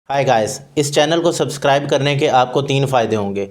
Hi guys, इस channel को subscribe करने के आपको 3 फ़ायदे होंगे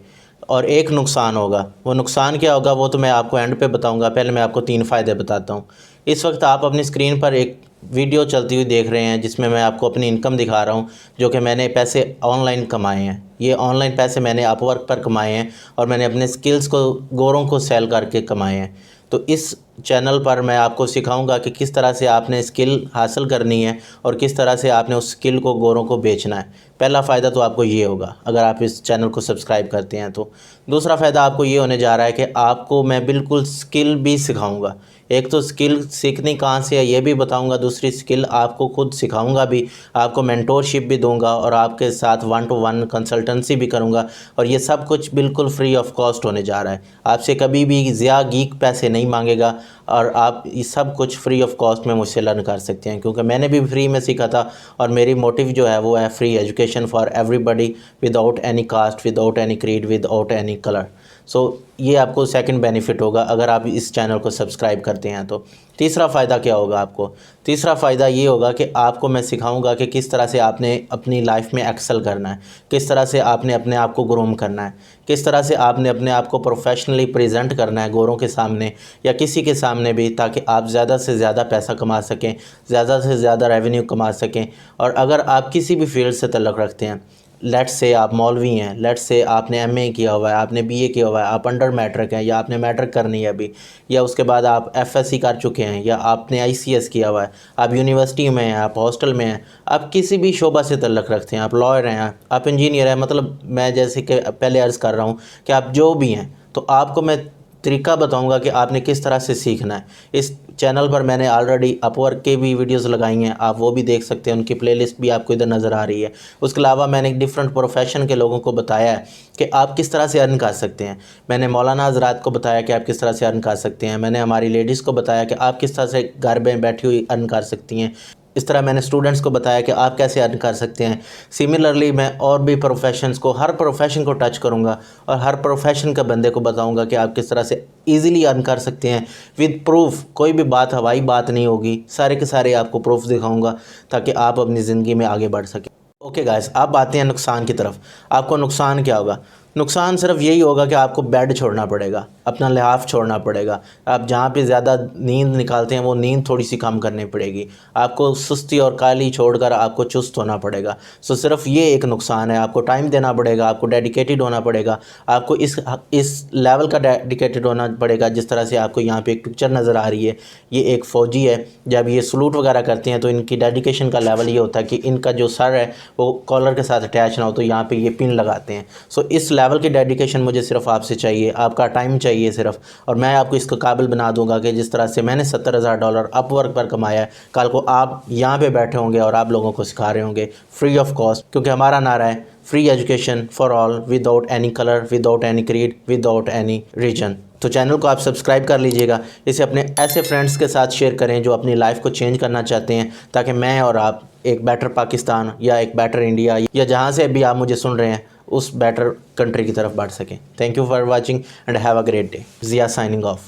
और एक नुकसान होगा। वो नुकसान क्या होगा वो तो मैं आपको एंड पे बताऊंगा। पहले मैं आपको 3 फ़ायदे बताता हूँ। इस वक्त आप अपनी स्क्रीन पर एक वीडियो चलती हुई देख रहे हैं जिसमें मैं आपको अपनी इनकम दिखा रहा हूँ, जो कि मैंने पैसे ऑनलाइन कमाए हैं। ये ऑनलाइन पैसे मैंने अपवर्क पर कमाए हैं और मैंने अपने स्किल्स को गोरों को सेल करके कमाए हैं। तो इस चैनल पर मैं आपको सिखाऊंगा कि किस तरह से आपने स्किल हासिल करनी है और किस तरह से आपने उस स्किल को गोरों को बेचना है। पहला फ़ायदा तो आपको ये होगा अगर आप इस चैनल को सब्सक्राइब करते हैं तो। दूसरा फ़ायदा आपको ये होने जा रहा है कि आपको मैं बिल्कुल स्किल भी सिखाऊंगा। एक तो स्किल सीखनी कहाँ से है ये भी बताऊंगा, दूसरी स्किल आपको खुद सिखाऊंगा भी, आपको मेंटोरशिप भी दूंगा और आपके साथ 1 to 1 कंसल्टेंसी भी करूंगा। और ये सब कुछ बिल्कुल फ्री ऑफ कॉस्ट होने जा रहा है। आपसे कभी भी ज़िया गीक पैसे नहीं मांगेगा और आप ये सब कुछ फ्री ऑफ कॉस्ट में मुझसे लर्न कर सकते हैं, क्योंकि मैंने भी फ्री में सीखा था और मेरी मोटिव जो है वो है free education for everybody, without any caste, without any creed, without any colour. So ये आपको सेकंड बेनिफिट होगा अगर आप इस चैनल को सब्सक्राइब करते हैं तो। तीसरा फ़ायदा क्या होगा आपको? तीसरा फ़ायदा ये होगा कि आपको मैं सिखाऊंगा कि किस तरह से आपने अपनी लाइफ में एक्सेल करना है, किस तरह से आपने अपने आप को ग्रूम करना है, किस तरह से आपने अपने आप को प्रोफेशनली प्रेजेंट करना है गोरों के सामने या किसी के सामने भी, ताकि आप ज़्यादा से ज़्यादा पैसा कमा सकें, ज़्यादा से ज़्यादा रेवेन्यू कमा सकें। और अगर आप किसी भी फील्ड से तल्लुक़ रखते हैं, लेट्स से आप मौलवी हैं, लेट्स से आपने एमए किया हुआ है, आपने बीए किया हुआ है, आप अंडर मैट्रिक हैं या आपने मैट्रिक करनी है अभी, या उसके बाद आप एफएससी कर चुके हैं या आपने आईसीएस किया हुआ है, आप यूनिवर्सिटी में हैं, आप हॉस्टल में हैं, आप किसी भी शोबा से तल्लुक़ रखते हैं, आप लॉयर हैं, आप इंजीनियर हैं, मतलब मैं जैसे कि पहले अर्ज़ कर रहा हूँ कि आप जो भी हैं, तो आपको मैं तरीका बताऊंगा कि आपने किस तरह से सीखना है। इस चैनल पर मैंने ऑलरेडी अपवर्क के भी वीडियोस लगाई हैं, आप वो भी देख सकते हैं, उनकी प्लेलिस्ट भी आपको इधर नज़र आ रही है। उसके अलावा मैंने डिफरेंट प्रोफेशन के लोगों को बताया है कि आप किस तरह से अर्न कर सकते हैं। मैंने मौलाना हज़रात को बताया कि आप किस तरह से अर्न कर सकते हैं। मैंने हमारी लेडीज़ को बताया कि आप किस तरह से घर में बैठी हुई अर्न कर सकती हैं। इस तरह मैंने स्टूडेंट्स को बताया कि आप कैसे अर्न कर सकते हैं। सिमिलरली मैं और भी प्रोफेशंस को, हर प्रोफेशन को टच करूंगा और हर प्रोफेशन का बंदे को बताऊंगा कि आप किस तरह से इजीली अर्न कर सकते हैं विद प्रूफ। कोई भी बात हवाई बात नहीं होगी, सारे के सारे आपको प्रूफ दिखाऊंगा ताकि आप अपनी ज़िंदगी में आगे बढ़ सकें। ओके गाइस, आप आते हैं नुकसान की तरफ। आपको नुकसान क्या होगा? नुकसान सिर्फ यही होगा कि आपको बेड छोड़ना पड़ेगा, अपना लिहाफ छोड़ना पड़ेगा। आप जहाँ पे ज़्यादा नींद निकालते हैं वो नींद थोड़ी सी कम करनी पड़ेगी। आपको सुस्ती और काली छोड़कर आपको चुस्त होना पड़ेगा। सो सिर्फ ये एक नुकसान है। आपको टाइम देना पड़ेगा, आपको डेडिकेटेड होना पड़ेगा, आपको इस लेवल का डेडिकेटेड होना पड़ेगा। जिस तरह से आपको यहाँ पे एक पिक्चर नज़र आ रही है, ये एक फ़ौजी है। जब ये सलूट वगैरह करते हैं तो इनकी डेडिकेशन का लेवल ये होता है कि इनका जो सर है वो कॉलर के साथ अटैच ना हो, तो यहाँ पे ये पिन लगाते हैं। सो इस लेवल की डेडिकेशन मुझे सिर्फ आपसे चाहिए, आपका टाइम चाहिए सिर्फ, और मैं आपको इसको काबिल बना दूंगा कि जिस तरह से मैंने $70,000 अपवर्क पर कमाया है, कल को आप यहाँ पे बैठे होंगे और आप लोगों को सिखा रहे होंगे फ्री ऑफ कॉस्ट। क्योंकि हमारा नारा है free education for all, without any colour, without any creed, without any region. तो चैनल को आप सब्सक्राइब कर लीजिएगा, इसे अपने ऐसे फ्रेंड्स के साथ शेयर करें जो अपनी लाइफ को चेंज करना चाहते हैं, ताकि मैं और आप एक बेटर पाकिस्तान या एक बेटर इंडिया या जहां से भी आप मुझे सुन रहे हैं उस बेटर कंट्री की तरफ बढ़ सकें। Thank you for watching and have a great day. Zia signing of.